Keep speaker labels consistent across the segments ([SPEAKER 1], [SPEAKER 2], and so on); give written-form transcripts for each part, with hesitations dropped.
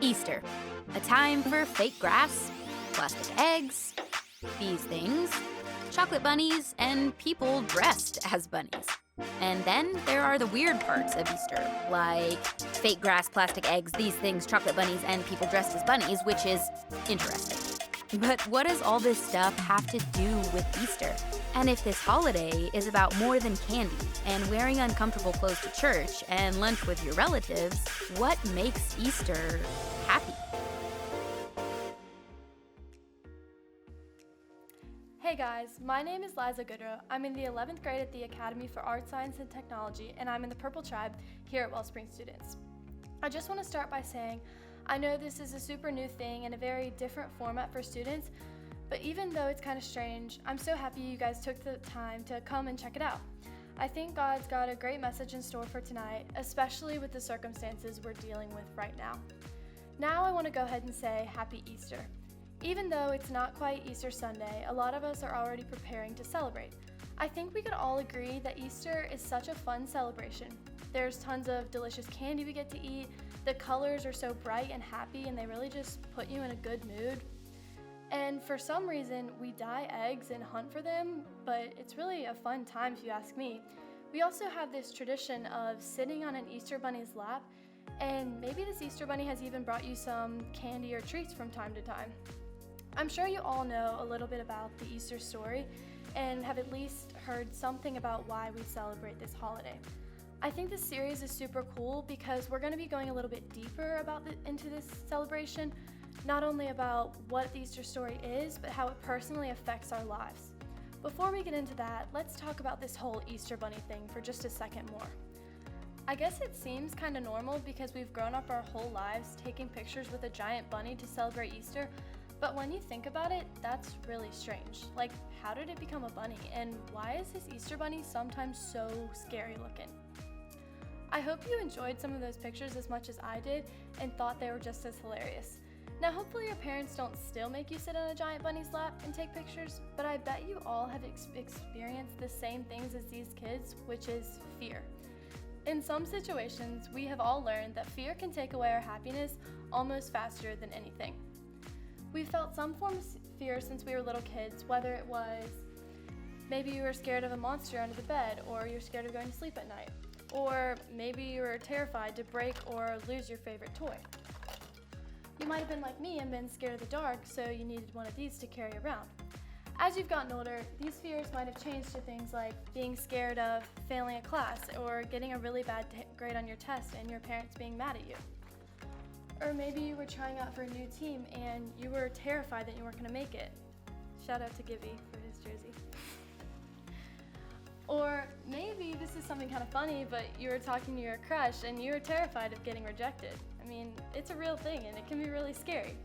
[SPEAKER 1] Easter, a time for fake grass, plastic eggs, these things, chocolate bunnies, and people dressed as bunnies. And then there are the weird parts of Easter, like fake grass, plastic eggs, these things, chocolate bunnies, and people dressed as bunnies, which is interesting. But what does all this stuff have to do with Easter? And if this holiday is about more than candy and wearing uncomfortable clothes to church and lunch with your relatives, what makes Easter happy?
[SPEAKER 2] Hey guys, my name is Liza Goodrow. I'm in the 11th grade at the Academy for Art, Science, and Technology, and I'm in the Purple Tribe here at Wellspring Students. I just want to start by saying, I know this is a super new thing and a very different format for students, but even though it's kind of strange, I'm so happy you guys took the time to come and check it out. I think God's got a great message in store for tonight, especially with the circumstances we're dealing with right now. Now I want to go ahead and say Happy Easter. Even though it's not quite Easter Sunday, a lot of us are already preparing to celebrate. I think we could all agree that Easter is such a fun celebration. There's tons of delicious candy we get to eat, the colors are so bright and happy and they really just put you in a good mood. And for some reason, we dye eggs and hunt for them, but it's really a fun time if you ask me. We also have this tradition of sitting on an Easter bunny's lap, and maybe this Easter bunny has even brought you some candy or treats from time to time. I'm sure you all know a little bit about the Easter story and have at least heard something about why we celebrate this holiday. I think this series is super cool because we're going to be going a little bit deeper into this celebration, not only about what the Easter story is, but how it personally affects our lives. Before we get into that, let's talk about this whole Easter bunny thing for just a second more. I guess it seems kind of normal because we've grown up our whole lives taking pictures with a giant bunny to celebrate Easter, but when you think about it, that's really strange. Like, how did it become a bunny? And why is this Easter bunny sometimes so scary looking? I hope you enjoyed some of those pictures as much as I did and thought they were just as hilarious. Now, hopefully your parents don't still make you sit on a giant bunny's lap and take pictures, but I bet you all have experienced the same things as these kids, which is fear. In some situations, we have all learned that fear can take away our happiness almost faster than anything. We've felt some form of fear since we were little kids, whether it was maybe you were scared of a monster under the bed, or you're scared of going to sleep at night, or maybe you were terrified to break or lose your favorite toy. You might have been like me and been scared of the dark, so you needed one of these to carry around. As you've gotten older, these fears might have changed to things like being scared of failing a class or getting a really bad grade on your test and your parents being mad at you. Or maybe you were trying out for a new team and you were terrified that you weren't going to make it. Shout out to Gibby for his jersey. Or maybe this is something kind of funny, but you were talking to your crush and you were terrified of getting rejected. I mean, it's a real thing and it can be really scary.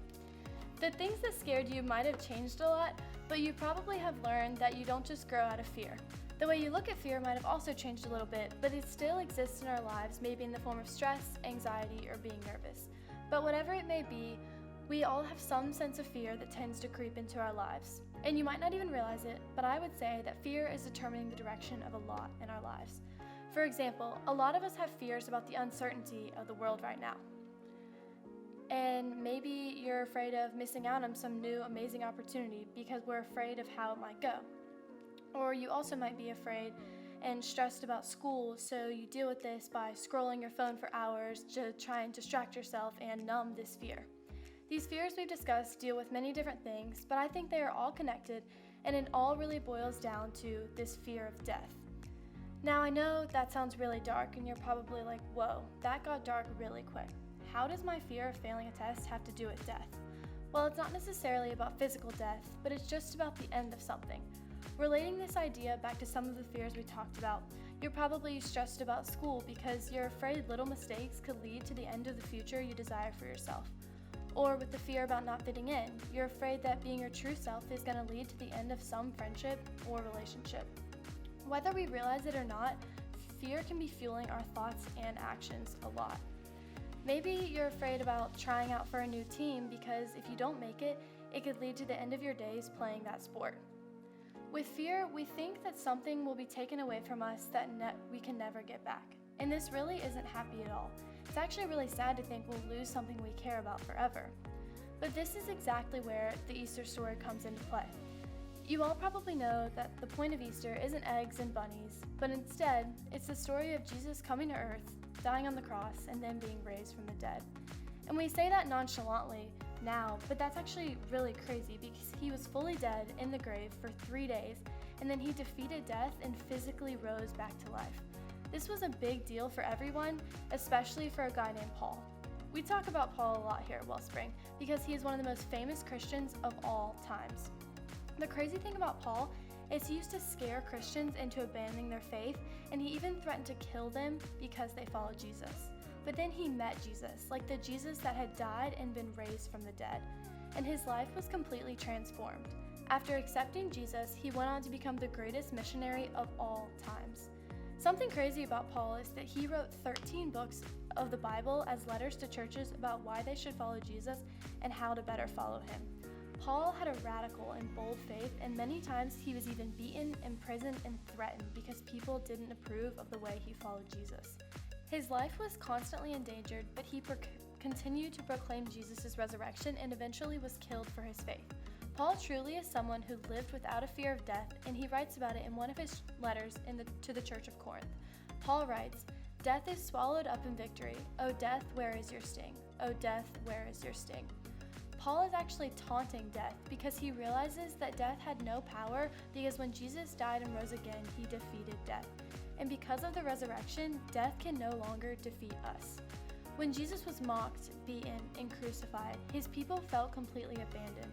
[SPEAKER 2] The things that scared you might have changed a lot, but you probably have learned that you don't just grow out of fear. The way you look at fear might have also changed a little bit, but it still exists in our lives, maybe in the form of stress, anxiety, or being nervous. But whatever it may be, we all have some sense of fear that tends to creep into our lives. And you might not even realize it, but I would say that fear is determining the direction of a lot in our lives. For example, a lot of us have fears about the uncertainty of the world right now. And maybe you're afraid of missing out on some new amazing opportunity because we're afraid of how it might go. Or you also might be afraid and stressed about school, so you deal with this by scrolling your phone for hours to try and distract yourself and numb this fear. These fears we've discussed deal with many different things, but I think they are all connected, and it all really boils down to this fear of death. Now, I know that sounds really dark, and you're probably like, whoa, that got dark really quick. How does my fear of failing a test have to do with death? Well, it's not necessarily about physical death, but it's just about the end of something. Relating this idea back to some of the fears we talked about, you're probably stressed about school because you're afraid little mistakes could lead to the end of the future you desire for yourself. Or with the fear about not fitting in, you're afraid that being your true self is going to lead to the end of some friendship or relationship. Whether we realize it or not, fear can be fueling our thoughts and actions a lot. Maybe you're afraid about trying out for a new team because if you don't make it, it could lead to the end of your days playing that sport. With fear, we think that something will be taken away from us that we can never get back. And this really isn't happy at all. It's It's actually really sad to think we'll lose something we care about forever. But this is exactly where the Easter story comes into play. You all probably know that the point of Easter isn't eggs and bunnies, but instead, it's the story of Jesus coming to earth, dying on the cross, and then being raised from the dead. And we say that nonchalantly now, but that's actually really crazy because he was fully dead in the grave for 3 days, and then he defeated death and physically rose back to life. This was a big deal for everyone, especially for a guy named Paul. We talk about Paul a lot here at Wellspring because he is one of the most famous Christians of all times. The crazy thing about Paul is he used to scare Christians into abandoning their faith, and he even threatened to kill them because they followed Jesus. But then he met Jesus, like the Jesus that had died and been raised from the dead, and his life was completely transformed. After accepting Jesus, he went on to become the greatest missionary of all times. Something crazy about Paul is that he wrote 13 books of the Bible as letters to churches about why they should follow Jesus and how to better follow him. Paul had a radical and bold faith, and many times he was even beaten, imprisoned, and threatened because people didn't approve of the way he followed Jesus. His life was constantly endangered, but he continued to proclaim Jesus' resurrection and eventually was killed for his faith. Paul truly is someone who lived without a fear of death, and he writes about it in one of his letters to the Church of Corinth. Paul writes, "Death is swallowed up in victory. O death, where is your sting? O death, where is your sting?" Paul is actually taunting death because he realizes that death had no power because when Jesus died and rose again, he defeated death. And because of the resurrection, death can no longer defeat us. When Jesus was mocked, beaten, and crucified, his people felt completely abandoned.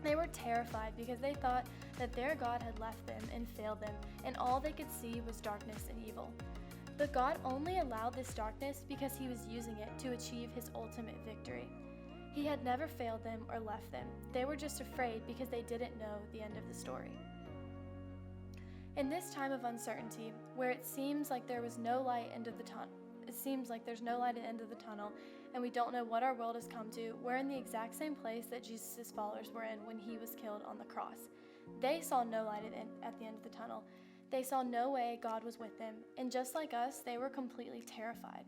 [SPEAKER 2] They were terrified because they thought that their God had left them and failed them, and all they could see was darkness and evil. But God only allowed this darkness because he was using it to achieve his ultimate victory. He had never failed them or left them. They were just afraid because they didn't know the end of the story. In this time of uncertainty, where it seems like there's no light at the end of the tunnel, and we don't know what our world has come to, we're in the exact same place that Jesus' followers were in when he was killed on the cross. They saw no light at the end of the tunnel. They saw no way God was with them, and just like us, they were completely terrified.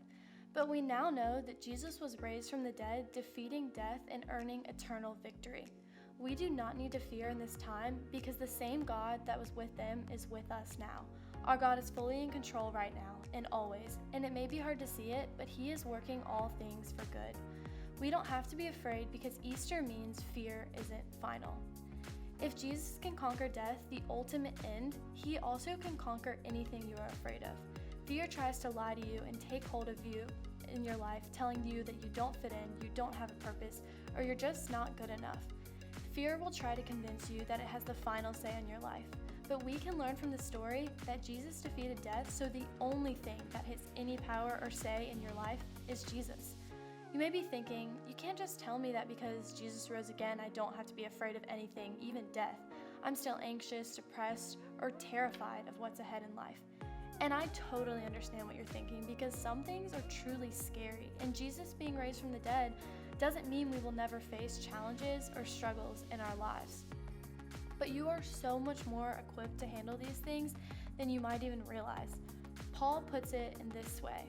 [SPEAKER 2] But we now know that Jesus was raised from the dead, defeating death and earning eternal victory. We do not need to fear in this time because the same God that was with them is with us now. Our God is fully in control right now and always, and it may be hard to see it, but he is working all things for good. We don't have to be afraid because Easter means fear isn't final. If Jesus can conquer death, the ultimate end, he also can conquer anything you are afraid of. Fear tries to lie to you and take hold of you in your life, telling you that you don't fit in, you don't have a purpose, or you're just not good enough. Fear will try to convince you that it has the final say in your life. But we can learn from the story that Jesus defeated death, so the only thing that has any power or say in your life is Jesus. You may be thinking, you can't just tell me that because Jesus rose again, I don't have to be afraid of anything, even death. I'm still anxious, depressed, or terrified of what's ahead in life. And I totally understand what you're thinking because some things are truly scary, and Jesus being raised from the dead doesn't mean we will never face challenges or struggles in our lives. But you are so much more equipped to handle these things than you might even realize. Paul puts it in this way.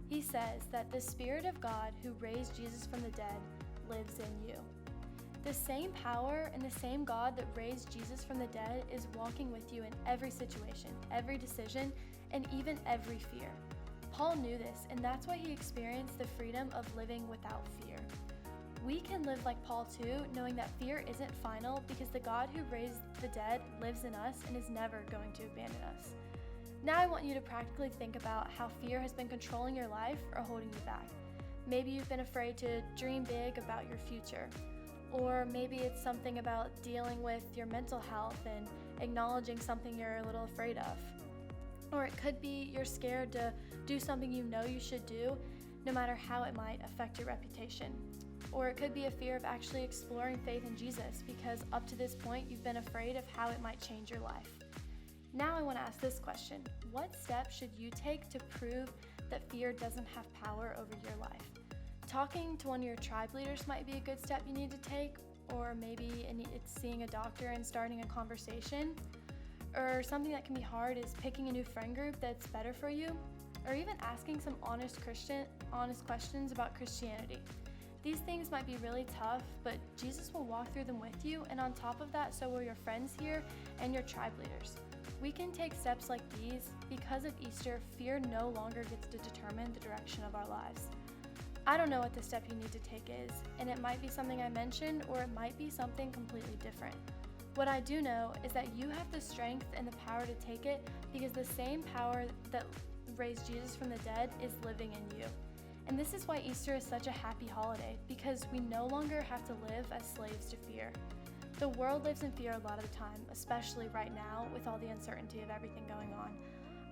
[SPEAKER 2] He says that the Spirit of God who raised Jesus from the dead lives in you. The same power and the same God that raised Jesus from the dead is walking with you in every situation, every decision, and even every fear. Paul knew this, and that's why he experienced the freedom of living without fear. We can live like Paul too, knowing that fear isn't final because the God who raised the dead lives in us and is never going to abandon us. Now I want you to practically think about how fear has been controlling your life or holding you back. Maybe you've been afraid to dream big about your future. Or maybe it's something about dealing with your mental health and acknowledging something you're a little afraid of. Or it could be you're scared to do something you know you should do, no matter how it might affect your reputation. Or it could be a fear of actually exploring faith in Jesus because up to this point you've been afraid of how it might change your life. Now I want to ask this question. What steps should you take to prove that fear doesn't have power over your life? Talking to one of your tribe leaders might be a good step you need to take, or maybe it's seeing a doctor and starting a conversation. Or something that can be hard is picking a new friend group that's better for you. or even asking some honest questions about Christianity. These things might be really tough, but Jesus will walk through them with you, and on top of that, so will your friends here and your tribe leaders. We can take steps like these because of Easter. Fear no longer gets to determine the direction of our lives. I don't know what the step you need to take is, and it might be something I mentioned, or it might be something completely different. What I do know is that you have the strength and the power to take it, because the same power that raised Jesus from the dead is living in you. And this is why Easter is such a happy holiday, because we no longer have to live as slaves to fear. The world lives in fear a lot of the time, especially right now with all the uncertainty of everything going on.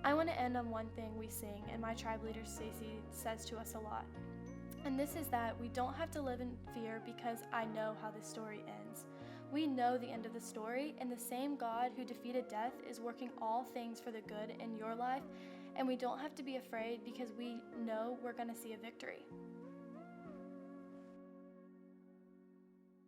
[SPEAKER 2] I want to end on one thing we sing, and my tribe leader Stacy says to us a lot. And this is that we don't have to live in fear because I know how this story ends. We know the end of the story, and the same God who defeated death is working all things for the good in your life, and we don't have to be afraid because we know we're going to see a victory.